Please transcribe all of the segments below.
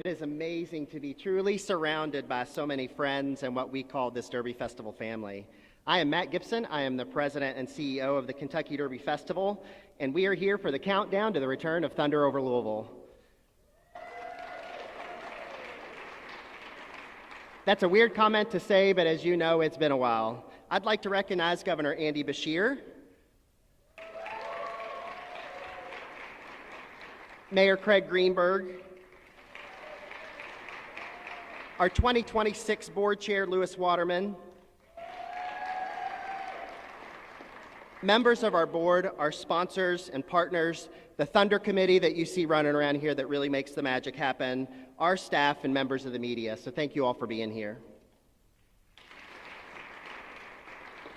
It is amazing to be truly surrounded by so many friends and what we call this Derby Festival family. I am Matt Gibson. I am the president and CEO of the Kentucky Derby Festival, and we are here for the countdown to the return of Thunder Over Louisville. That's a weird comment to say, but as you know, it's been a while. I'd like to recognize Governor Andy Beshear, Mayor Craig Greenberg, our 2026 Board Chair Lewis Waterman, members of our board, our sponsors and partners, the Thunder Committee that you see running around here that really makes the magic happen, our staff and members of the media. So thank you all for being here.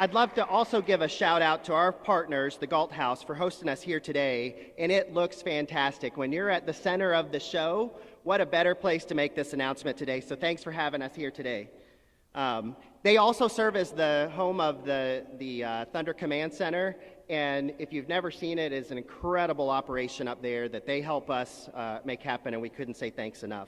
I'd love to also give a shout out to our partners, the Galt House, for hosting us here today, and it looks fantastic. When you're at the center of the show, what a better place to make this announcement today, so thanks for having us here today. They also serve as the home of the Thunder Command Center, and if you've never seen it, it's an incredible operation up there that they help us make happen, and we couldn't say thanks enough.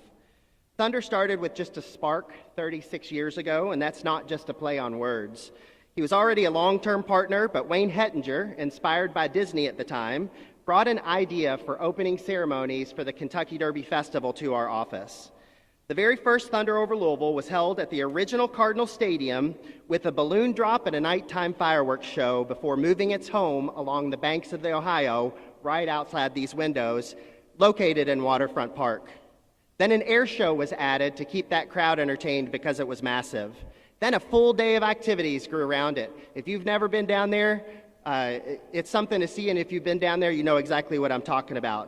Thunder started with just a spark 36 years ago, and that's not just a play on words. He was already a long-term partner, but Wayne Hettinger, inspired by Disney at the time, brought an idea for opening ceremonies for the Kentucky Derby Festival to our office. The very first Thunder Over Louisville was held at the original Cardinal Stadium with a balloon drop and a nighttime fireworks show before moving its home along the banks of the Ohio, right outside these windows, located in Waterfront Park. Then an air show was added to keep that crowd entertained because it was massive. Then a full day of activities grew around it. If you've never been down there, it's something to see, and if you've been down there, you know exactly what I'm talking about.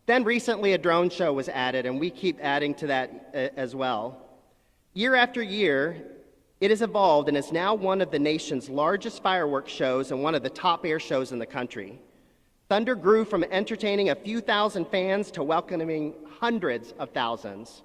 Then recently a drone show was added, and we keep adding to that as well. Year after year, it has evolved and is now one of the nation's largest fireworks shows and one of the top air shows in the country. Thunder grew from entertaining a few thousand fans to welcoming hundreds of thousands.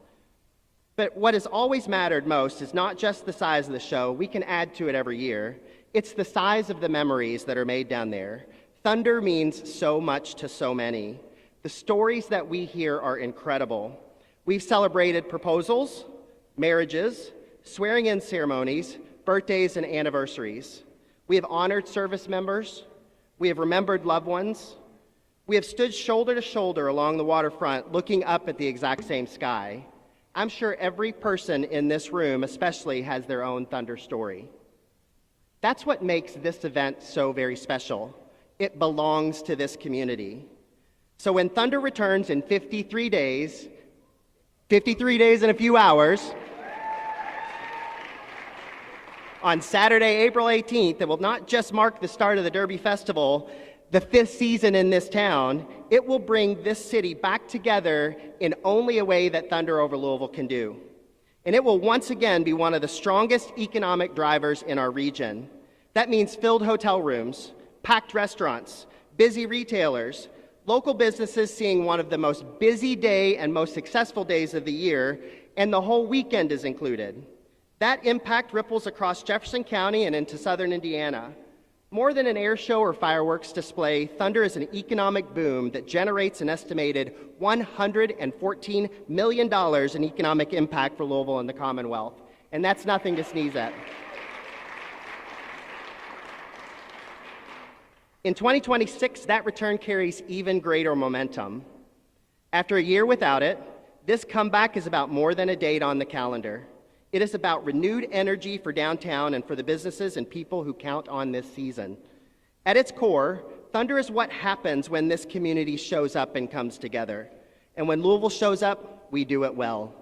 But what has always mattered most is not just the size of the show. We can add to it every year. It's the size of the memories that are made down there. Thunder means so much to so many. The stories that we hear are incredible. We've celebrated proposals, marriages, swearing-in ceremonies, birthdays, and anniversaries. We have honored service members. We have remembered loved ones. We have stood shoulder to shoulder along the waterfront looking up at the exact same sky. I'm sure every person in this room especially has their own Thunder story. That's what makes this event so very special. It belongs to this community. So when Thunder returns in 53 days and a few hours, on Saturday, April 18th, it will not just mark the start of the Derby Festival, the 5th season in this town. It will bring this city back together in only a way that Thunder Over Louisville can do. And it will once again be one of the strongest economic drivers in our region. That means filled hotel rooms, packed restaurants, busy retailers, local businesses seeing one of the most busy day and most successful days of the year, and the whole weekend is included. That impact ripples across Jefferson County and into southern Indiana. More than an air show or fireworks display, Thunder is an economic boom that generates an estimated $114 million in economic impact for Louisville and the Commonwealth. And that's nothing to sneeze at. In 2026, that return carries even greater momentum. After a year without it, this comeback is about more than a date on the calendar. It is about renewed energy for downtown and for the businesses and people who count on this season. At its core, Thunder is what happens when this community shows up and comes together. And when Louisville shows up, we do it well.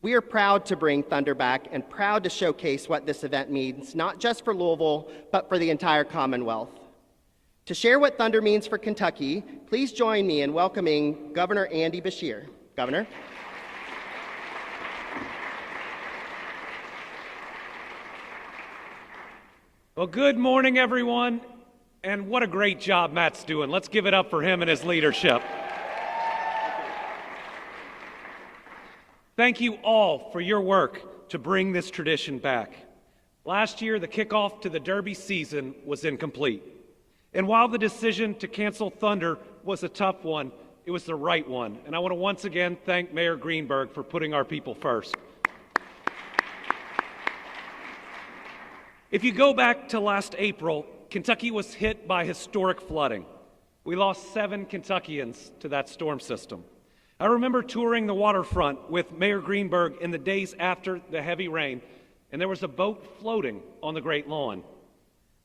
We are proud to bring Thunder back and proud to showcase what this event means, not just for Louisville, but for the entire Commonwealth. To share what Thunder means for Kentucky, please join me in welcoming Governor Andy Beshear. Governor. Well, good morning, everyone, and what a great job Matt's doing. Let's give it up for him and his leadership. Thank you all for your work to bring this tradition back. Last year, the kickoff to the Derby season was incomplete. And while the decision to cancel Thunder was a tough one, It was the right one, and I want to once again thank Mayor Greenberg for putting our people first. If you go back to last April, Kentucky was hit by historic flooding. We lost 7 Kentuckians to that storm system. I remember touring the waterfront with Mayor Greenberg in the days after the heavy rain, and there was a boat floating on the Great Lawn.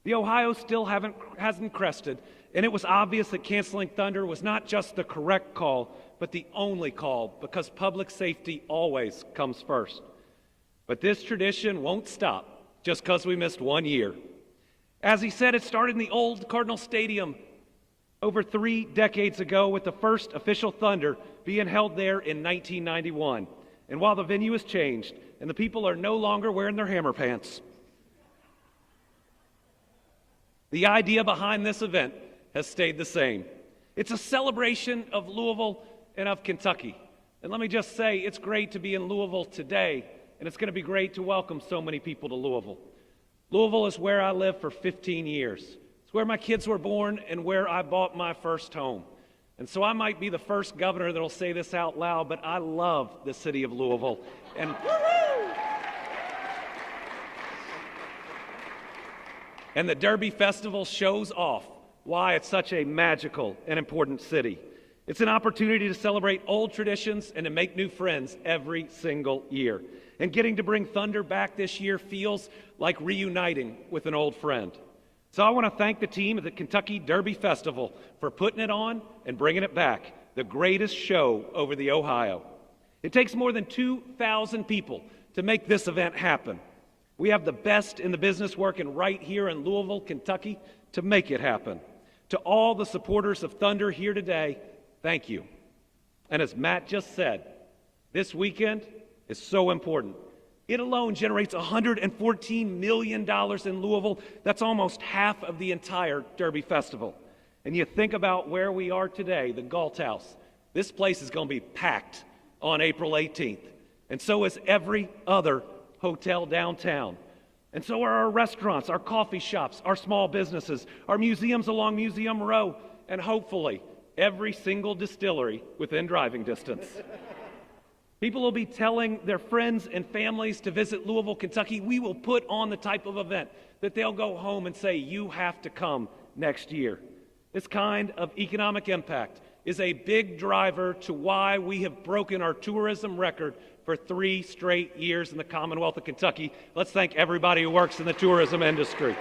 The Ohio still hasn't crested, and it was obvious that canceling Thunder was not just the correct call, but the only call, because public safety always comes first. But this tradition won't stop just because we missed 1 year. As he said, it started in the old Cardinal Stadium over 3 decades ago with the first official Thunder being held there in 1991. And while the venue has changed and the people are no longer wearing their hammer pants, the idea behind this event has stayed the same. It's a celebration of Louisville and of Kentucky. And let me just say, it's great to be in Louisville today, and it's going to be great to welcome so many people to Louisville. Louisville is where I lived for 15 years. It's where my kids were born and where I bought my first home. And so I might be the first governor that'll say this out loud, but I love the city of Louisville. And the Derby Festival shows off why it's such a magical and important city. It's an opportunity to celebrate old traditions and to make new friends every single year. And getting to bring Thunder back this year feels like reuniting with an old friend. So I want to thank the team at the Kentucky Derby Festival for putting it on and bringing it back, the greatest show over the Ohio. It takes more than 2,000 people to make this event happen. We have the best in the business working right here in Louisville, Kentucky, to make it happen. To all the supporters of Thunder here today, thank you. And as Matt just said, this weekend is so important. It alone generates $114 million in Louisville. That's almost half of the entire Derby Festival. And you think about where we are today, the Galt House. This place is going to be packed on April 18th. And so is every other hotel downtown. And so are our restaurants, our coffee shops, our small businesses, our museums along Museum Row, and hopefully every single distillery within driving distance. People will be telling their friends and families to visit Louisville, Kentucky. We will put on the type of event that they'll go home and say, you have to come next year. This kind of economic impact is a big driver to why we have broken our tourism record for 3 straight years in the Commonwealth of Kentucky. Let's thank everybody who works in the tourism industry.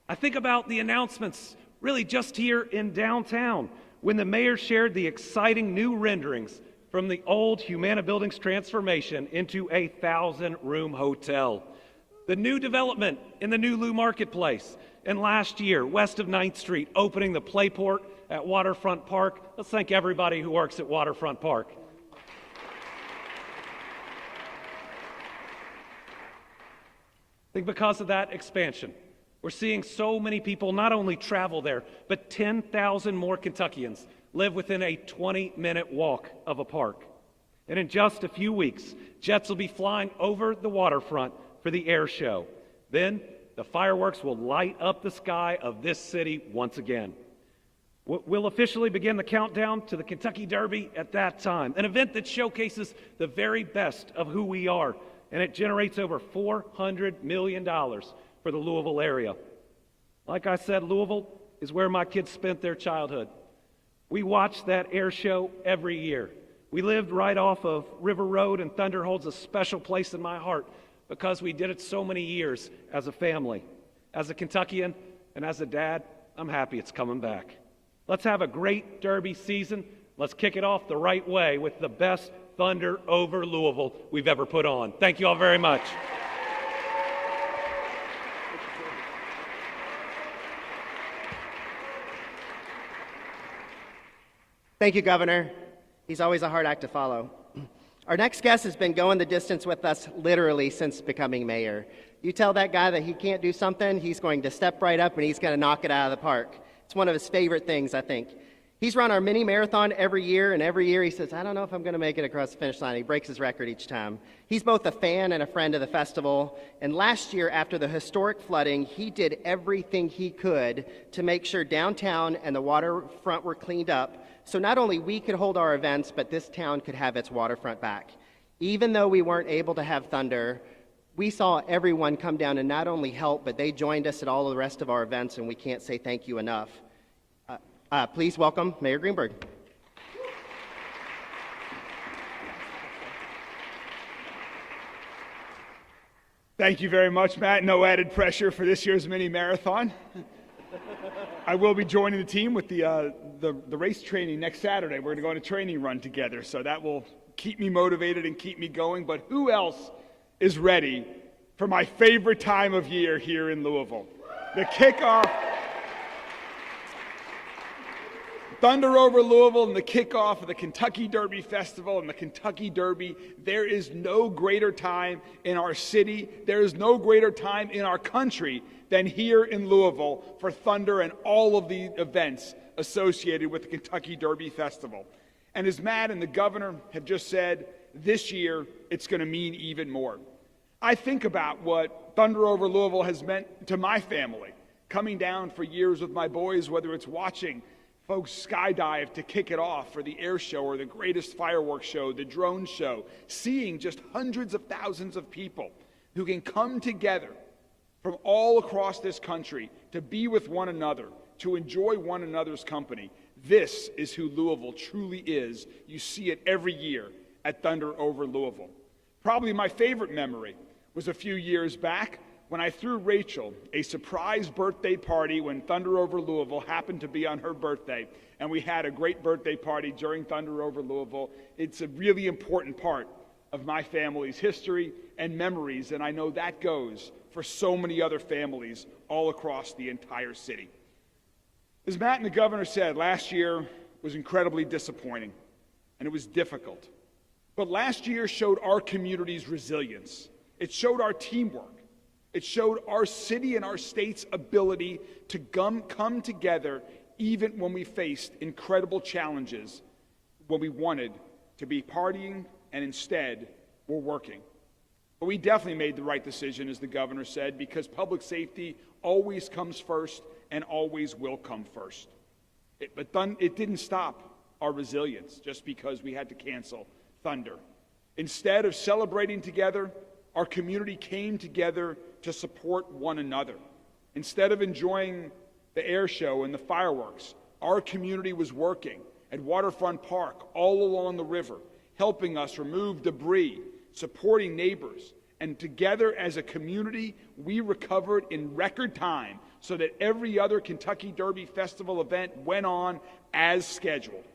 I think about the announcements really just here in downtown when the mayor shared the exciting new renderings from the old Humana Building's transformation into a 1,000-room hotel. The new development in the new Lou Marketplace. And last year, west of 9th Street, opening the Playport at Waterfront Park. Let's thank everybody who works at Waterfront Park. I think because of that expansion, we're seeing so many people not only travel there, but 10,000 more Kentuckians live within a 20-minute walk of a park. And in just a few weeks, jets will be flying over the waterfront for the air show. Then the fireworks will light up the sky of this city once again. We'll officially begin the countdown to the Kentucky Derby at that time, an event that showcases the very best of who we are, and it generates over $400 million for the Louisville area. Like I said, Louisville is where my kids spent their childhood. We watched that air show every year. We lived right off of River Road, and Thunder holds a special place in my heart because we did it so many years as a family. As a Kentuckian and as a dad, I'm happy it's coming back. Let's have a great Derby season. Let's kick it off the right way with the best Thunder Over Louisville we've ever put on. Thank you all very much. Thank you, Governor. He's always a hard act to follow. Our next guest has been going the distance with us literally since becoming mayor. You tell that guy that he can't do something, he's going to step right up and he's going to knock it out of the park. It's one of his favorite things, I think. He's run our mini marathon every year, and every year he says, I don't know if I'm going to make it across the finish line. He breaks his record each time. He's both a fan and a friend of the festival, and last year, after the historic flooding, he did everything he could to make sure downtown and the waterfront were cleaned up, so not only we could hold our events, but this town could have its waterfront back. Even though we weren't able to have Thunder, we saw everyone come down and not only help, but they joined us at all the rest of our events, and we can't say thank you enough. Please welcome Mayor Greenberg. Thank you very much, Matt. No added pressure for this year's mini marathon. I will be joining the team with the race training next Saturday. We're going to go on a training run together, so that will keep me motivated and keep me going. But who else is ready for my favorite time of year here in Louisville? The kickoff. Thunder Over Louisville and the kickoff of the Kentucky Derby Festival and the Kentucky Derby. There is no greater time in our city, there is no greater time in our country than here in Louisville for Thunder and all of the events associated with the Kentucky Derby Festival. And as Matt and the governor have just said, this year it's going to mean even more. I think about what Thunder Over Louisville has meant to my family, coming down for years with my boys, whether it's watching folks skydive to kick it off for the air show or the greatest fireworks show, the drone show, seeing just hundreds of thousands of people who can come together from all across this country to be with one another, to enjoy one another's company. This is who Louisville truly is. You see it every year at Thunder Over Louisville. Probably my favorite memory was a few years back when I threw Rachel a surprise birthday party when Thunder Over Louisville happened to be on her birthday, and we had a great birthday party during Thunder Over Louisville. It's a really important part of my family's history and memories, and I know that goes for so many other families all across the entire city. As Matt and the governor said, last year was incredibly disappointing, and it was difficult. But last year showed our community's resilience. It showed our teamwork. It showed our city and our state's ability to come together even when we faced incredible challenges, when we wanted to be partying and instead were working. But we definitely made the right decision, as the governor said, because public safety always comes first and always will come first. But it didn't stop our resilience just because we had to cancel Thunder. Instead of celebrating together, our community came together to support one another. Instead of enjoying the air show and the fireworks, our community was working at Waterfront Park all along the river, helping us remove debris, supporting neighbors, and together as a community, we recovered in record time so that every other Kentucky Derby Festival event went on as scheduled.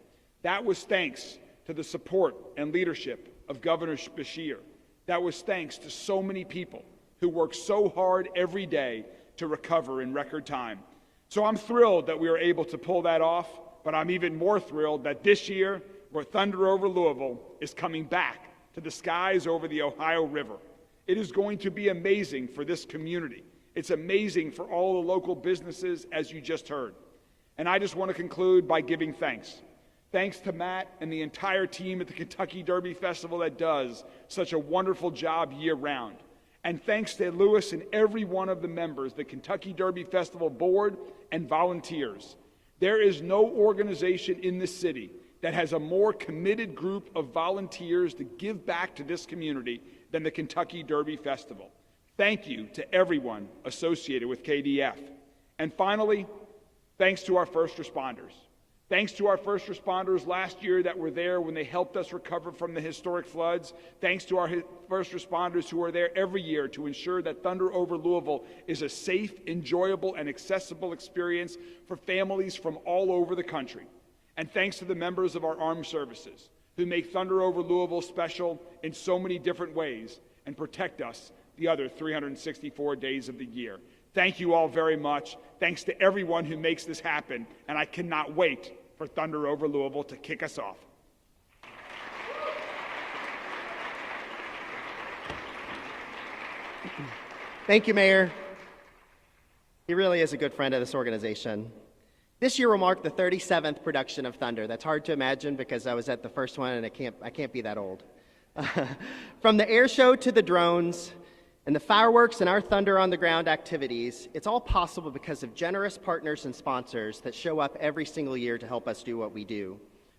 That was thanks to the support and leadership of Governor Beshear. That was thanks to so many people who work so hard every day to recover in record time. So I'm thrilled that we were able to pull that off, but I'm even more thrilled that this year, where Thunder Over Louisville is coming back to the skies over the Ohio River. It is going to be amazing for this community. It's amazing for all the local businesses, as you just heard. And I just want to conclude by giving thanks. Thanks to Matt and the entire team at the Kentucky Derby Festival that does such a wonderful job year-round. And thanks to Lewis and every one of the members, the Kentucky Derby Festival board and volunteers. There is no organization in this city that has a more committed group of volunteers to give back to this community than the Kentucky Derby Festival. Thank you to everyone associated with KDF. And finally, thanks to our first responders. Thanks to our first responders last year that were there when they helped us recover from the historic floods. Thanks to our first responders who are there every year to ensure that Thunder Over Louisville is a safe, enjoyable, and accessible experience for families from all over the country. And thanks to the members of our armed services who make Thunder Over Louisville special in so many different ways and protect us the other 364 days of the year. Thank you all very much. Thanks to everyone who makes this happen, and I cannot wait for Thunder Over Louisville to kick us off. Thank you, Mayor. He really is a good friend of this organization. This year will mark the 37th production of Thunder. That's hard to imagine because I was at the first one and I can't be that old. From the air show to the drones and the fireworks and our Thunder on the Ground activities, it's all possible because of generous partners and sponsors that show up every single year to help us do what we do.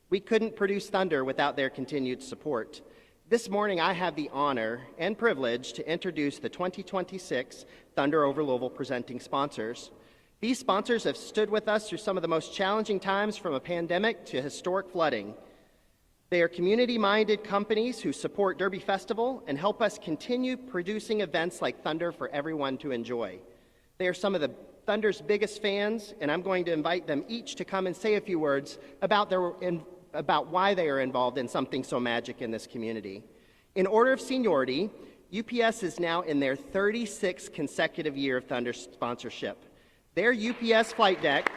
We couldn't produce Thunder without their continued support. This morning, I have the honor and privilege to introduce the 2026 Thunder Over Louisville presenting sponsors. These sponsors have stood with us through some of the most challenging times, from a pandemic to historic flooding. They are community-minded companies who support Derby Festival and help us continue producing events like Thunder for everyone to enjoy. They are some of the Thunder's biggest fans, and I'm going to invite them each to come and say a few words about why they are involved in something so magic in this community. In order of seniority, UPS is now in their 36th consecutive year of Thunder sponsorship. Their UPS flight deck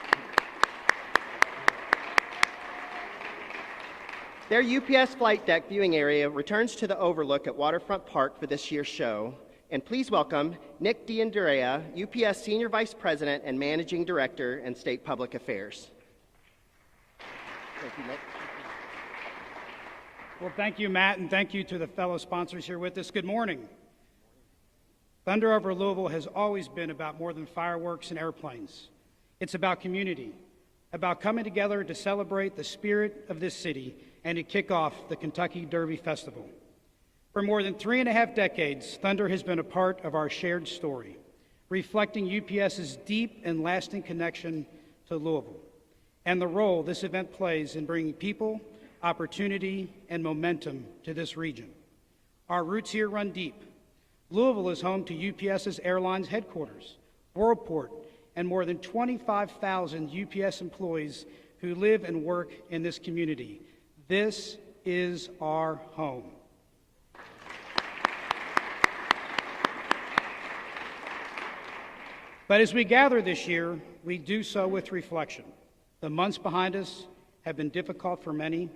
viewing area returns to the overlook at Waterfront Park for this year's show. And please welcome Nick D'Andrea, UPS Senior Vice President and Managing Director in State Public Affairs. Thank you, Nick. Well, thank you, Matt, and thank you to the fellow sponsors here with us. Good morning. Thunder Over Louisville has always been about more than fireworks and airplanes. It's about community, about coming together to celebrate the spirit of this city and to kick off the Kentucky Derby Festival. For more than 3.5 decades, Thunder has been a part of our shared story, reflecting UPS's deep and lasting connection to Louisville and the role this event plays in bringing people, opportunity, and momentum to this region. Our roots here run deep. Louisville is home to UPS's airlines headquarters, Worldport, and more than 25,000 UPS employees who live and work in this community. This is our home. But as we gather this year, we do so with reflection. The months behind us have been difficult for many,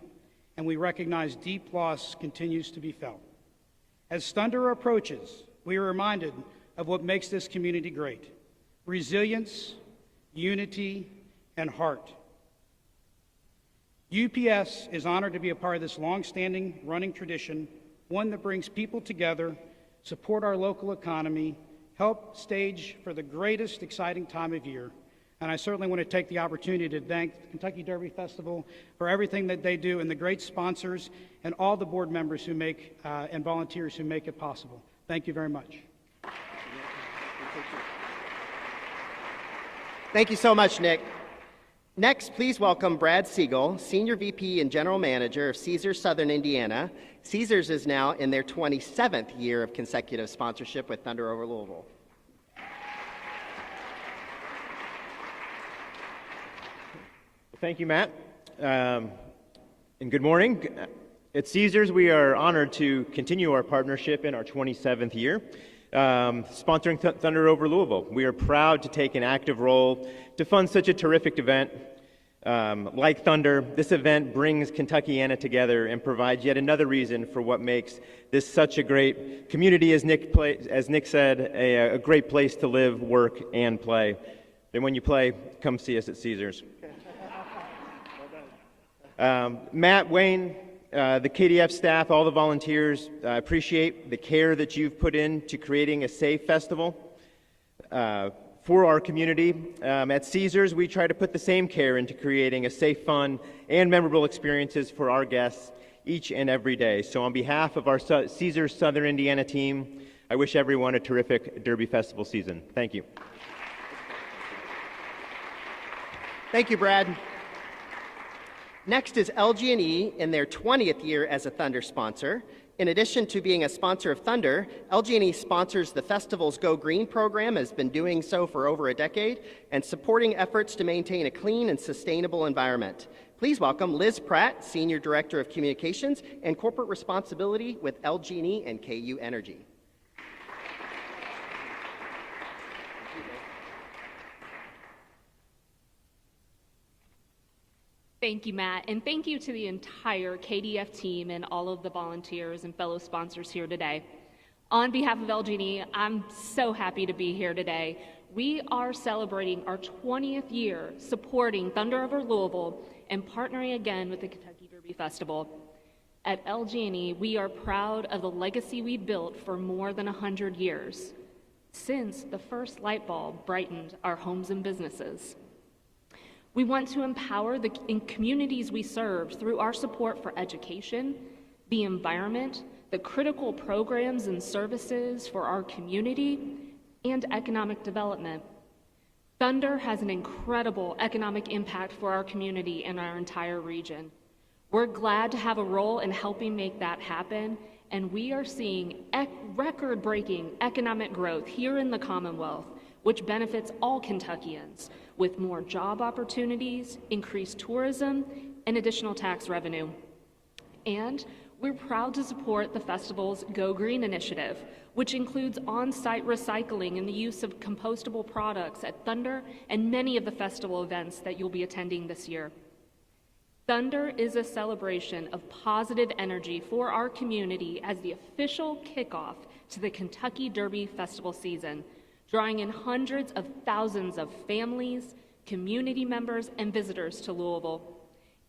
and we recognize deep loss continues to be felt. As Thunder approaches, we are reminded of what makes this community great: resilience, unity, and heart. UPS is honored to be a part of this long-standing running tradition, one that brings people together, support our local economy, help stage for the greatest exciting time of year. And I certainly want to take the opportunity to thank the Kentucky Derby Festival for everything that they do, and the great sponsors and all the board members who make and volunteers who make it possible. Thank you very much. Thank you so much, Nick. Next, please welcome Brad Siegel, Senior VP and General Manager of Caesars Southern Indiana. Caesars is now in their 27th year of consecutive sponsorship with Thunder Over Louisville. Thank you, Matt, and good morning. At Caesars, we are honored to continue our partnership in our 27th year, sponsoring Thunder Over Louisville. We are proud to take an active role to fund such a terrific event. Like Thunder, this event brings Kentuckiana together and provides yet another reason for what makes this such a great community, as Nick said, a great place to live, work, and play. And when you play, come see us at Caesars. Matt, Wayne, the KDF staff, all the volunteers, I appreciate the care that you've put into creating a safe festival for our community. At Caesars, we try to put the same care into creating a safe, fun, and memorable experiences for our guests each and every day. So on behalf of our Caesars Southern Indiana team, I wish everyone a terrific Derby Festival season. Thank you. Thank you, Brad. Next is LG&E in their 20th year as a Thunder sponsor. In addition to being a sponsor of Thunder, LG&E sponsors the festival's Go Green program, has been doing so for over a decade, and supporting efforts to maintain a clean and sustainable environment. Please welcome Liz Pratt, Senior Director of Communications and Corporate Responsibility with LG&E and KU Energy. Thank you, Matt, and thank you to the entire KDF team and all of the volunteers and fellow sponsors here today. On behalf of LG&E, I'm so happy to be here today we are celebrating our 20th year supporting Thunder Over Louisville and partnering again with the Kentucky Derby Festival. At LG&E, we are proud of the legacy we built for more than 100 years, since the first light bulb brightened our homes and businesses. We want to empower the communities we serve through our support for education, the environment, the critical programs and services for our community, and economic development. Thunder has an incredible economic impact for our community and our entire region. We're glad to have a role in helping make that happen, and we are seeing record-breaking economic growth here in the Commonwealth, which benefits all Kentuckians, with more job opportunities, increased tourism, and additional tax revenue. And we're proud to support the festival's Go Green initiative, which includes on-site recycling and the use of compostable products at Thunder and many of the festival events that you'll be attending this year. Thunder is a celebration of positive energy for our community as the official kickoff to the Kentucky Derby Festival season, drawing in hundreds of thousands of families, community members, and visitors to Louisville.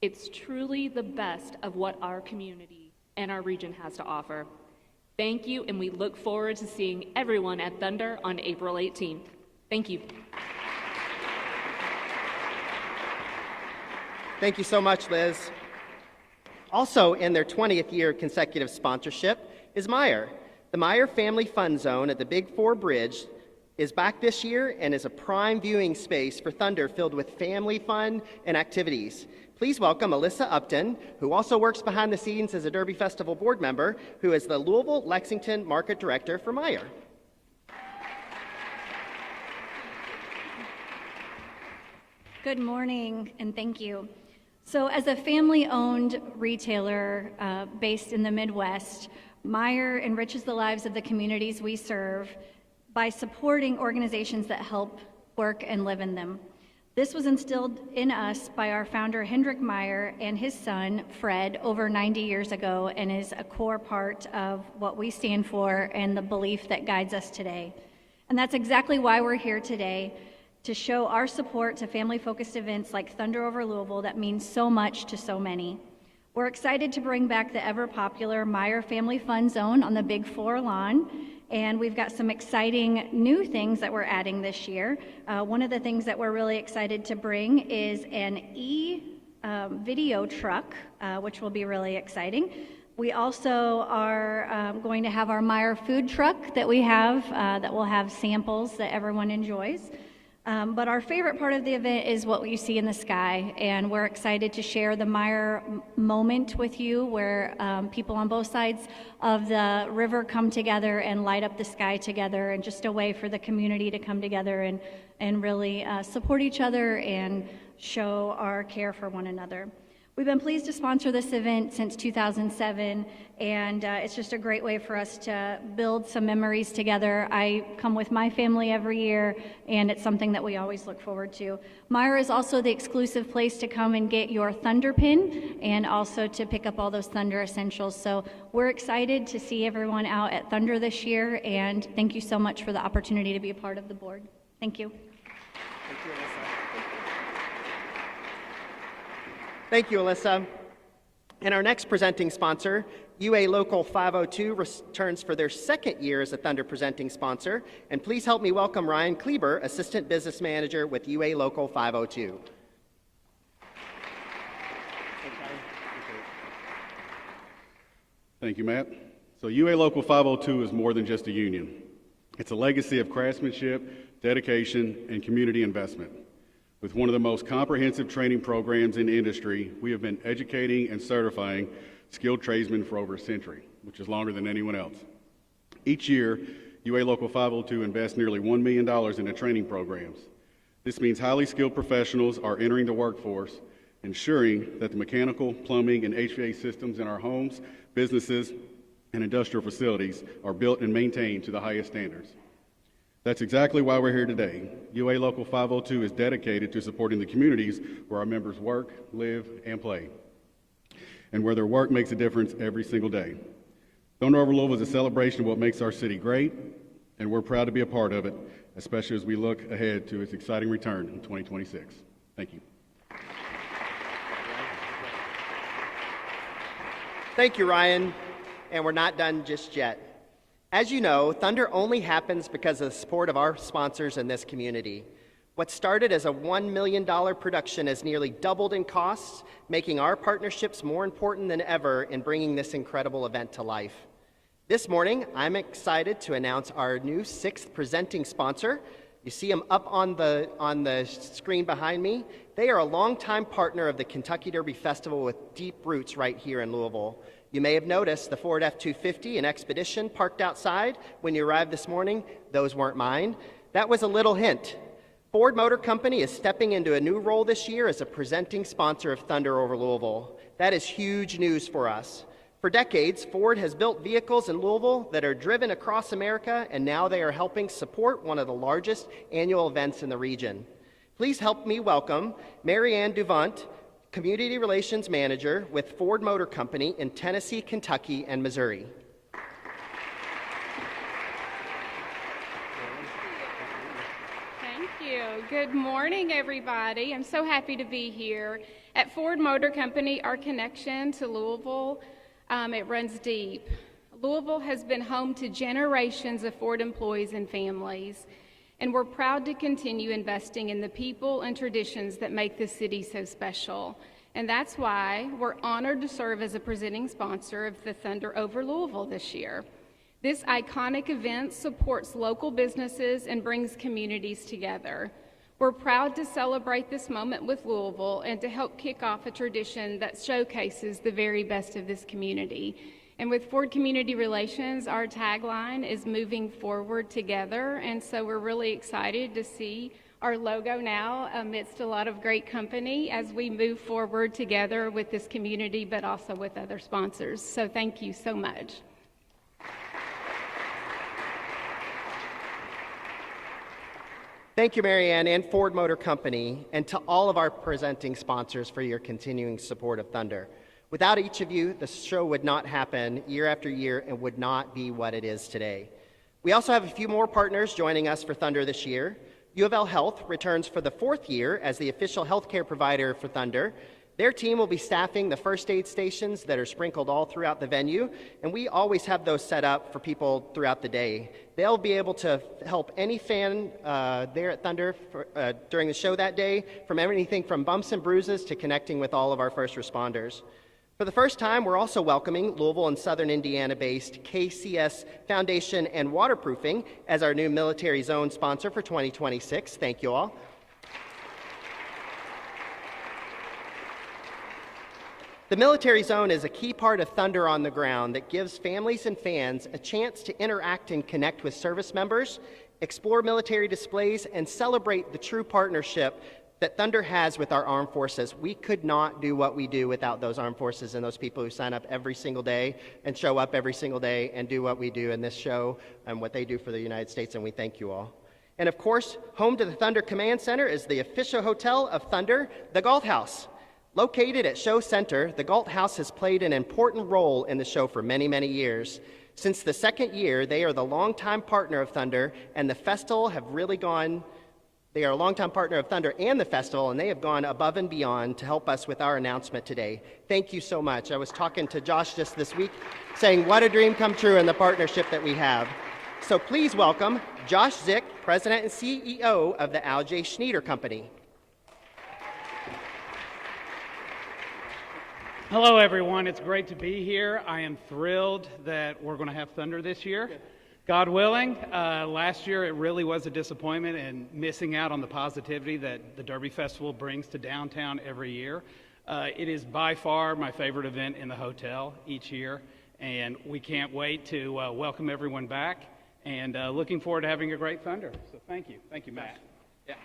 It's truly the best of what our community and our region has to offer. Thank you, and we look forward to seeing everyone at Thunder on April 18th. Thank you. Thank you so much, Liz. Also in their 20th year consecutive sponsorship is Meijer. The Meijer Family Fun Zone at the Big Four Bridge is back this year and is a prime viewing space for Thunder filled with family fun and activities. Please welcome Alyssa Upton, who also works behind the scenes as a Derby Festival board member, who is the Louisville-Lexington Market Director for Meijer. Good morning, and thank you. So as a family-owned retailer based in the Midwest, Meijer enriches the lives of the communities we serve by supporting organizations that help work and live in them. This was instilled in us by our founder, Hendrik Meijer, and his son, Fred, over 90 years ago, and is a core part of what we stand for and the belief that guides us today. And that's exactly why we're here today, to show our support to family-focused events like Thunder Over Louisville that means so much to so many. We're excited to bring back the ever-popular Meijer Family Fun Zone on the Big Four lawn, and we've got some exciting new things that we're adding this year. One of the things that we're really excited to bring is an video truck, which will be really exciting. We also are going to have our Meijer food truck that we have that will have samples that everyone enjoys. But our favorite part of the event is what you see in the sky, and we're excited to share the Meijer moment with you, where people on both sides of the river come together and light up the sky together, and just a way for the community to come together and really support each other and show our care for one another. We've been pleased to sponsor this event since 2007, and it's just a great way for us to build some memories together. I come with my family every year, and it's something that we always look forward to. Meijer is also the exclusive place to come and get your Thunder pin, and also to pick up all those Thunder essentials. So we're excited to see everyone out at Thunder this year, and thank you so much for the opportunity to be a part of the board. Thank you. Thank you, Alyssa. Thank you, Alyssa. And our next presenting sponsor, UA Local 502, returns for their second year as a Thunder presenting sponsor. And please help me welcome Ryan Kleber, Assistant Business Manager with UA Local 502. Thank you, Matt. So UA Local 502 is more than just a union. It's a legacy of craftsmanship, dedication, and community investment. With one of the most comprehensive training programs in the industry, we have been educating and certifying skilled tradesmen for over a century, which is longer than anyone else. Each year, UA Local 502 invests nearly $1 million into training programs. This means highly skilled professionals are entering the workforce, ensuring that the mechanical, plumbing, and HVAC systems in our homes, businesses, and industrial facilities are built and maintained to the highest standards. That's exactly why we're here today. UA Local 502 is dedicated to supporting the communities where our members work, live, and play, and where their work makes a difference every single day. Thunder Over Louisville is a celebration of what makes our city great, and we're proud to be a part of it. especially as we look ahead to its exciting return in 2026. Thank you. Thank you, Ryan. And we're not done just yet. As you know, Thunder only happens because of the support of our sponsors in this community. What started as a $1 million production has nearly doubled in costs, making our partnerships more important than ever in bringing this incredible event to life. This morning, I'm excited to announce our new 6th presenting sponsor. You see them up on the screen behind me. They are a longtime partner of the Kentucky Derby Festival with deep roots right here in Louisville. You may have noticed the Ford F-250 and Expedition parked outside when you arrived this morning. Those weren't mine. That was a little hint. Ford Motor Company is stepping into a new role this year as a presenting sponsor of Thunder Over Louisville. That is huge news for us. For decades, Ford has built vehicles in Louisville that are driven across America, and now they are helping support one of the largest annual events in the region. Please help me welcome Mary Ann Duvant, Community Relations Manager with Ford Motor Company in Tennessee, Kentucky, and Missouri. Thank you. Good morning, everybody. I'm so happy to be here. At Ford Motor Company, our connection to Louisville, it runs deep. Louisville has been home to generations of Ford employees and families, and we're proud to continue investing in the people and traditions that make this city so special. And that's why we're honored to serve as a presenting sponsor of the Thunder Over Louisville this year. This iconic event supports local businesses and brings communities together. We're proud to celebrate this moment with Louisville and to help kick off a tradition that showcases the very best of this community. And with Ford Community Relations, our tagline is moving forward together. And so we're really excited to see our logo now amidst a lot of great company as we move forward together with this community, but also with other sponsors. So thank you so much. Thank you, Mary Ann and Ford Motor Company, and to all of our presenting sponsors for your continuing support of Thunder. Without each of you, the show would not happen year after year and would not be what it is today. We also have a few more partners joining us for Thunder this year. U of L Health returns for the 4th year as the official healthcare provider for Thunder. Their team will be staffing the first aid stations that are sprinkled all throughout the venue, and we always have those set up for people throughout the day. They'll be able to help any fan there at Thunder during the show that day, from anything from bumps and bruises to connecting with all of our first responders. For the first time, we're also welcoming Louisville and Southern Indiana-based KCS Foundation and Waterproofing as our new military zone sponsor for 2026. Thank you all. The military zone is a key part of Thunder on the Ground that gives families and fans a chance to interact and connect with service members, explore military displays, and celebrate the true partnership that Thunder has with our armed forces. We could not do what we do without those armed forces and those people who sign up every single day and show up every single day and do what we do in this show and what they do for the United States, and we thank you all. And of course, home to the Thunder Command Center is the official hotel of Thunder, the Galt House. Located at Show Center, the Galt House has played an important role in the show for many, many years. Since the 2nd year, they are the longtime partner of Thunder, and the festival have really gone. They are a longtime partner of Thunder and the festival, and they have gone above and beyond to help us with our announcement today. Thank you so much. I was talking to Josh just this week, saying what a dream come true in the partnership that we have. So please welcome Josh Zick, President and CEO of the Al J. Schneider Company. Hello, everyone. It's great to be here. I am thrilled that we're going to have Thunder this year. God willing, last year it really was a disappointment and missing out on the positivity that the Derby Festival brings to downtown every year. It is by far my favorite event in the hotel each year, and we can't wait to welcome everyone back, and looking forward to having a great Thunder. So thank you. Thank you, Matt. Yeah.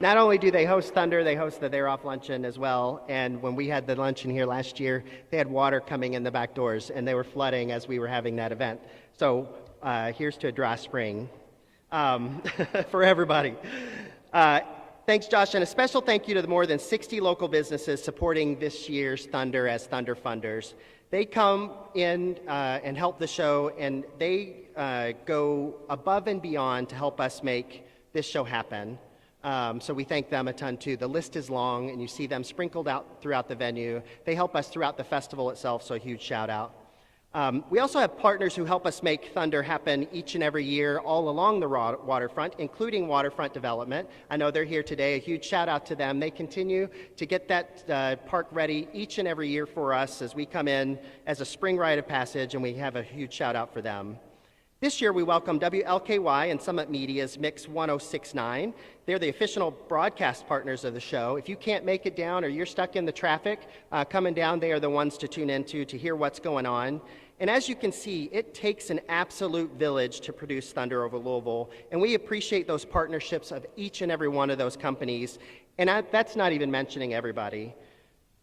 Not only do they host Thunder, they host the They're Off luncheon as well. And when we had the luncheon here last year, they had water coming in the back doors, and they were flooding as we were having that event. So here's to a dry spring for everybody. Thanks, Josh, and a special thank you to the more than 60 local businesses supporting this year's Thunder as Thunder Funders. They come in and help the show, and they go above and beyond to help us make this show happen. So we thank them a ton too. The list is long, and you see them sprinkled out throughout the venue. They help us throughout the festival itself, so a huge shout out. We also have partners who help us make Thunder happen each and every year all along the waterfront, including waterfront development. I know they're here today. A huge shout out to them. They continue to get that park ready each and every year for us as we come in as a spring rite of passage, and we have a huge shout out for them. This year we welcome WLKY and Summit Media's Mix 1069. They're the official broadcast partners of the show. If you can't make it down or you're stuck in the traffic coming down, they are the ones to tune into to hear what's going on. And as you can see, it takes an absolute village to produce Thunder Over Louisville, and we appreciate those partnerships of each and every one of those companies, and that's not even mentioning everybody.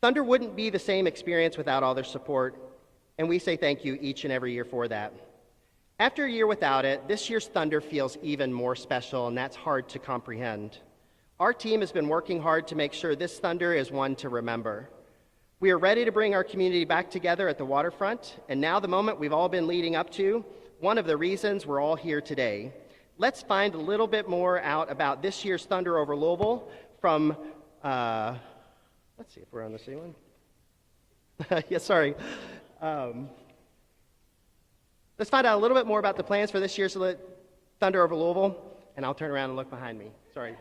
Thunder wouldn't be the same experience without all their support, and we say thank you each and every year for that. After a year without it, this year's Thunder feels even more special, and that's hard to comprehend. Our team has been working hard to make sure this Thunder is one to remember. We are ready to bring our community back together at the waterfront, and now the moment we've all been leading up to, one of the reasons we're all here today. Let's find a little bit more out about this year's Thunder Over Louisville from, let's see if we're on the same one. Yeah, sorry. Let's find out a little bit more about the plans for this year's Thunder Over Louisville, and I'll turn around and look behind me. Sorry.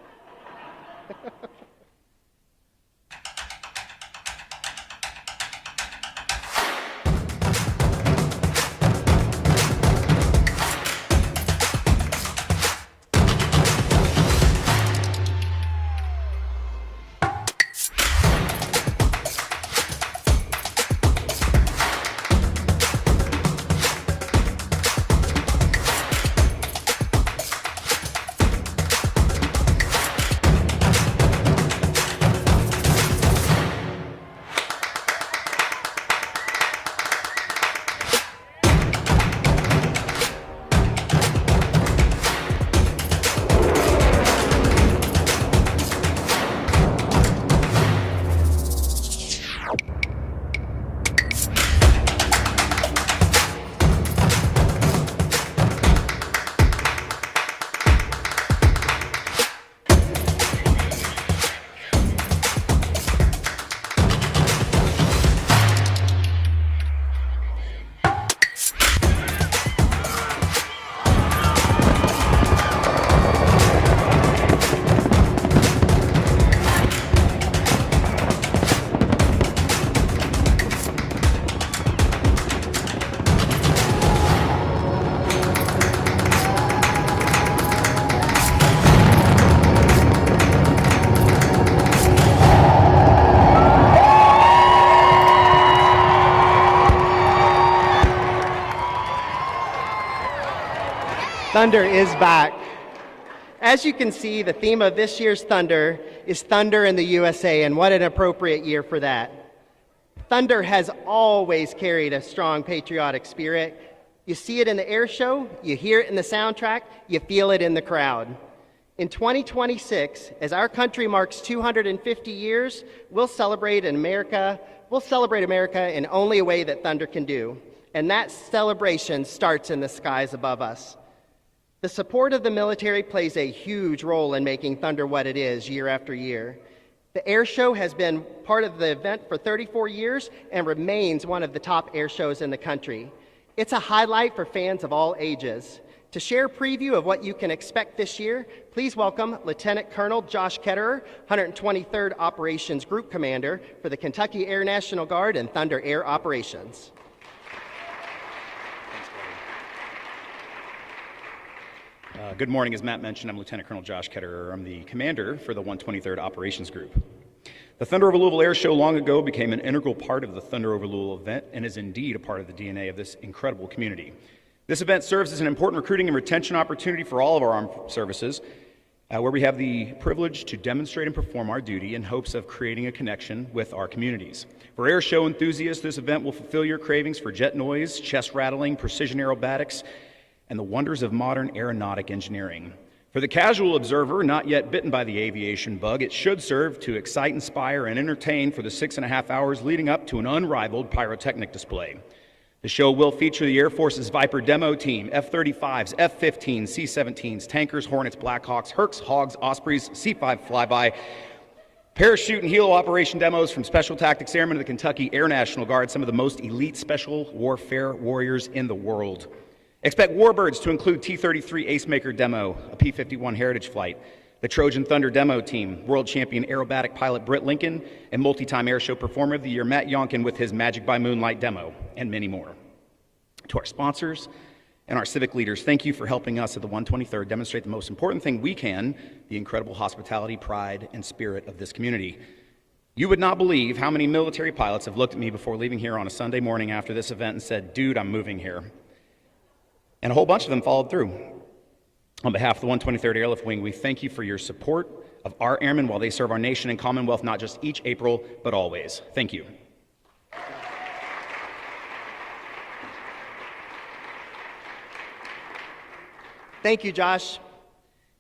Thunder is back. As you can see, the theme of this year's Thunder is Thunder in the USA, and what an appropriate year for that. Thunder has always carried a strong patriotic spirit. You see it in the air show, you hear it in the soundtrack, you feel it in the crowd. In 2026, as our country marks 250 years, we'll celebrate America in only a way that Thunder can do, and that celebration starts in the skies above us. The support of the military plays a huge role in making Thunder what it is year after year. The air show has been part of the event for 34 years and remains one of the top air shows in the country. It's a highlight for fans of all ages. To share a preview of what you can expect this year, please welcome Lieutenant Colonel Josh Ketterer, 123rd Operations Group Commander for the Kentucky Air National Guard and Thunder Air Operations. Good morning. As Matt mentioned, I'm Lieutenant Colonel Josh Ketterer. I'm the commander for the 123rd Operations Group. The Thunder Over Louisville Air Show long ago became an integral part of the Thunder Over Louisville event and is indeed a part of the DNA of this incredible community. This event serves as an important recruiting and retention opportunity for all of our armed services, where we have the privilege to demonstrate and perform our duty in hopes of creating a connection with our communities. For air show enthusiasts, this event will fulfill your cravings for jet noise, chest rattling, precision aerobatics, and the wonders of modern aeronautic engineering. For the casual observer not yet bitten by the aviation bug, it should serve to excite, inspire, and entertain for the 6.5 hours leading up to an unrivaled pyrotechnic display. The show will feature the Air Force's Viper demo team, F-35s, F-15s, C-17s, tankers, Hornets, Blackhawks, Hercs, Hogs, Ospreys, C-5 flyby, parachute and helo operation demos from Special Tactics Airmen of the Kentucky Air National Guard, some of the most elite special warfare warriors in the world. Expect Warbirds to include T-33 Acemaker demo, a P-51 Heritage flight, the Trojan Thunder demo team, world champion aerobatic pilot Britt Lincoln, and multi-time airshow performer of the year Matt Yonkin with his Magic by Moonlight demo, and many more. To our sponsors and our civic leaders, thank you for helping us at the 123rd demonstrate the most important thing we can, the incredible hospitality, pride, and spirit of this community. You would not believe how many military pilots have looked at me before leaving here on a Sunday morning after this event and said, "Dude, I'm moving here." And a whole bunch of them followed through. On behalf of the 123rd Airlift Wing, we thank you for your support of our airmen while they serve our nation and Commonwealth, not just each April, but always. Thank you. Thank you, Josh.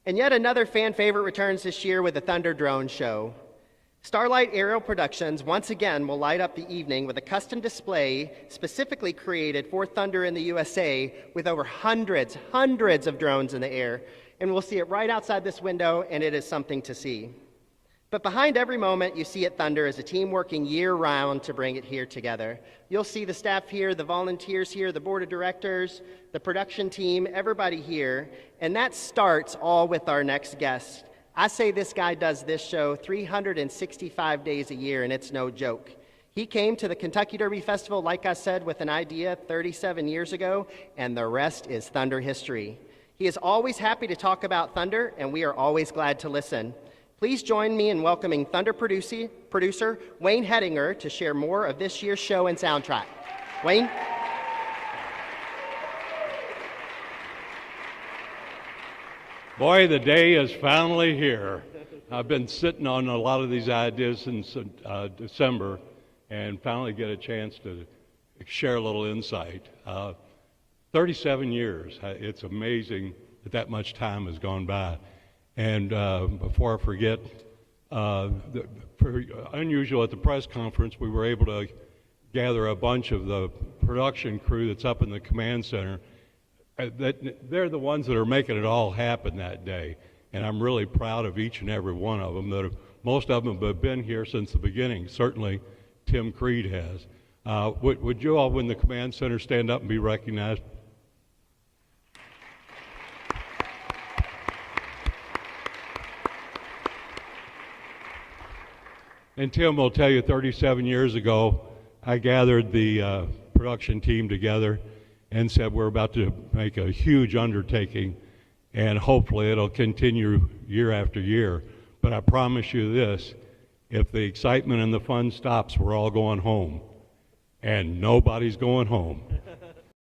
And yet another fan favorite returns this year with the Thunder Drone Show. Starlight Aerial Productions once again will light up the evening with a custom display specifically created for Thunder in the USA with over hundreds of drones in the air. And we'll see it right outside this window, and it is something to see. But behind every moment you see at Thunder is a team working year-round to bring it here together. You'll see the staff here, the volunteers here, the board of directors, the production team, everybody here. And that starts all with our next guest. I say this guy does this show 365 days a year, and it's no joke. He came to the Kentucky Derby Festival, like I said, with an idea 37 years ago, and the rest is Thunder history. He is always happy to talk about Thunder, and we are always glad to listen. Please join me in welcoming Thunder producer Wayne Hettinger to share more of this year's show and soundtrack. Wayne? Boy, the day is finally here. I've been sitting on a lot of these ideas since December and finally get a chance to share a little insight. 37 years. It's amazing that much time has gone by. And before I forget, unusual at the press conference, we were able to gather a bunch of the production crew that's up in the command center. They're the ones that are making it all happen that day, and I'm really proud of each and every one of them. Most of them have been here since the beginning. Certainly, Tim Creed has. Would you all, in the command center, stand up and be recognized? And Tim will tell you, 37 years ago, I gathered the production team together and said we're about to make a huge undertaking, and hopefully it'll continue year after year. But I promise you this, if the excitement and the fun stops, we're all going home. And nobody's going home.